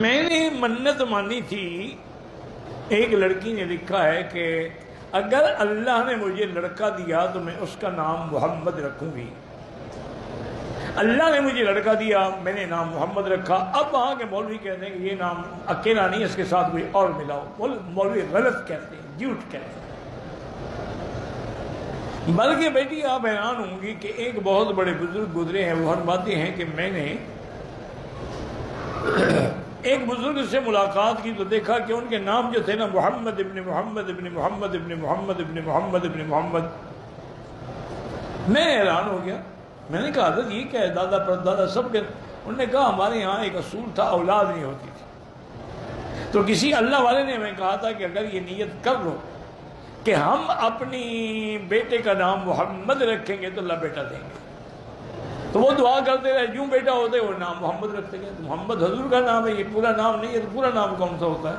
میں نے منت مانی تھی، ایک لڑکی نے لکھا ہے کہ اگر اللہ نے مجھے لڑکا دیا تو میں اس کا نام محمد رکھوں گی۔ اللہ نے مجھے لڑکا دیا، میں نے نام محمد رکھا۔ اب وہاں کے مولوی کہتے ہیں کہ یہ نام اکیلا نہیں، اس کے ساتھ کوئی اور ملاؤ۔ مولوی غلط کہتے ہیں، جھوٹ کہتے ہیں۔ بلکہ بیٹی آپ حیران ہوں گی کہ ایک بہت بڑے بزرگ گزرے ہیں، وہ فرماتے ہیں کہ میں نے ایک بزرگ سے ملاقات کی تو دیکھا کہ ان کے نام جو تھے نا، محمد ابن محمد ابن محمد ابن محمد ابن محمد ابن محمد۔ میں حیران ہو گیا، میں نے کہا حضرت یہ کیا ہے، دادا پردادا سب کے؟ انہوں نے کہا ہمارے یہاں ایک اصول تھا، اولاد نہیں ہوتی تھی، تو کسی اللہ والے نے ہمیں کہا تھا کہ اگر یہ نیت کر لو کہ ہم اپنی بیٹے کا نام محمد رکھیں گے تو اللہ بیٹا دیں گے، تو وہ دعا کرتے رہے، جو بیٹا ہوتے وہ نام محمد رکھتے گئے۔ محمد حضور کا نام ہے، یہ پورا نام نہیں ہے، تو پورا نام کون سا ہوتا ہے؟